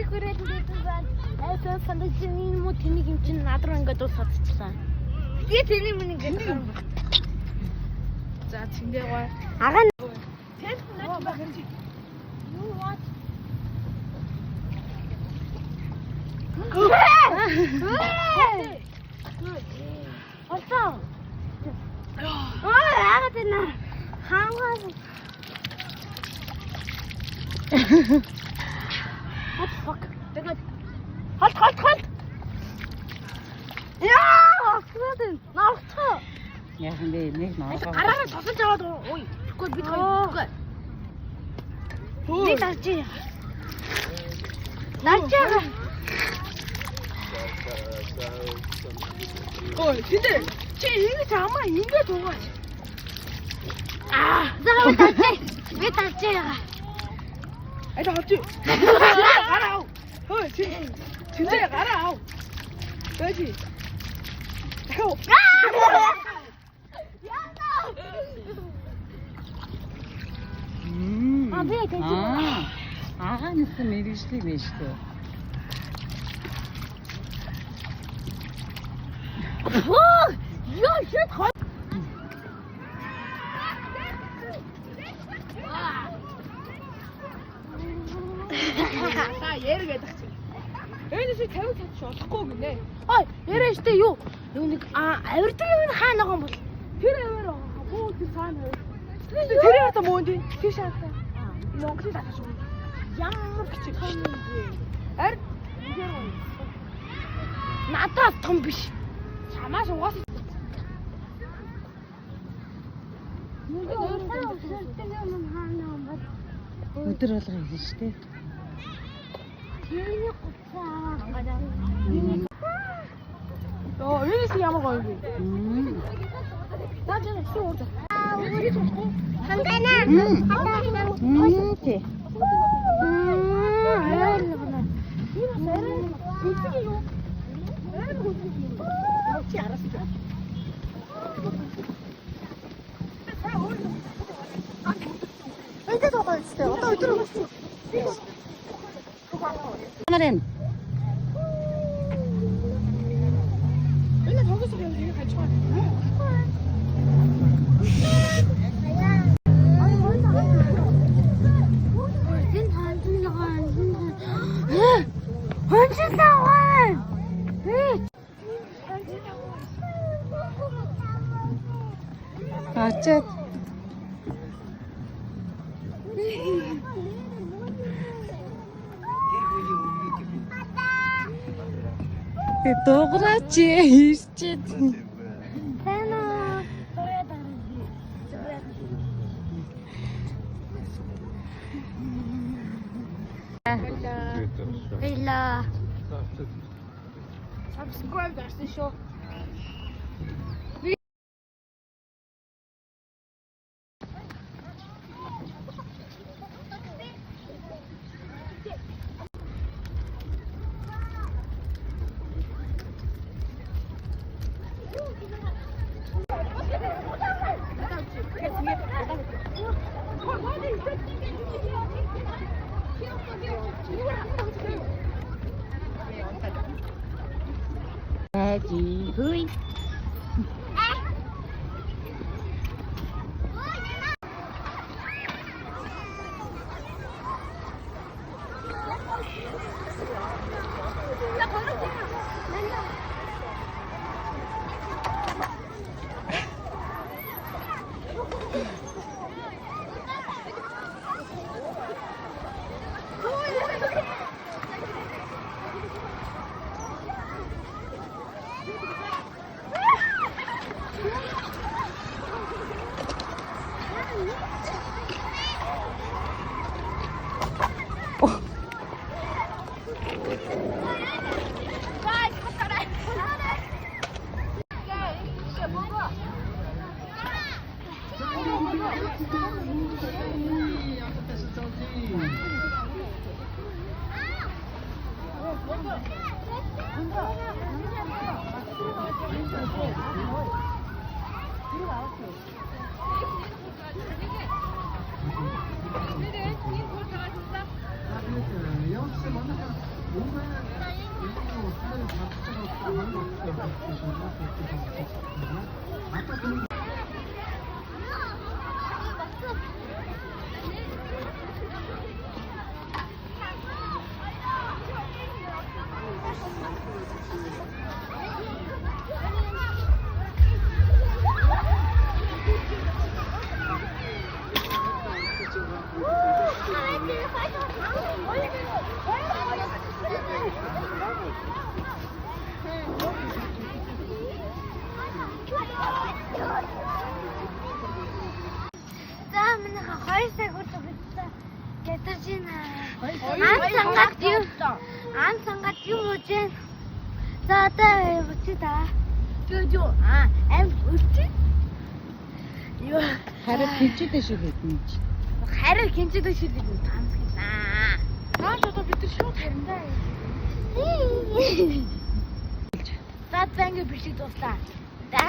хүрээд ирсэн. Айсаа санагдсан юм уу тэнийг юм чинь над руу ингээд дуусчихлаа. Би тэний минь ингээд гарсан баг. За тэндээ гоо. Агаа телефон наа баг юм чи. Юу what? Орсон. Яагаад энэ хаангаа What the fuck? Halt! Яа, гүрэн. Наавцгаа. Яахан бэ? Нэг наа. Гараараа тосолж аваад ой. Үгүй бид хоёр. Нэг тарчи. Нарчаа. Ой, 근데 чи ингэ чамаа ингэ дуугаач. Заавал тарчи. Би тарчи яга. Ай тарчи. Гараа. Хөөе, 진짜 가라. 그렇지. 고. Abi geçti. Ağanısı mevişli işte. Ya shit. 자, 얘를 왜 닥치? 얘는 지금 대박 닥치 어떻게 오겠네? 아, 얘를 işte юу? Юу авирдаг юм хаана байгаа юм бол? Тэр авир боо тэр цаана. Тэр яваа мөн тий. Тэр шаатаа. Монголын татаж шүү. Ямар бичиг юм бэ? Ар надад том биш. Чамаас угаас өдөр болго хэлсэн шүү дээ. 여기서 야마 걸리. 나중에 또 오자. 우리 한가나. 오케이. 하나는 맨날 저기서 그냥 얘가 같이 와. 어째 똑같이 있지. Hela. Subscribe to the show. 돼지 후이. 영수 먼저 За минь 2 цаг хүртэл бидтэй ядаж байна. Ан сангаад юу хийж вэ? За одоо үчи та. Юу аим үчи? Юу Харин хэмжээтэй шүү гэдэг. харин хэмжээтэй шүү дээ таамаглаа. Наач одоо бид нар шууд яриндаа. За зэнгэ бишиг дуслаа. За.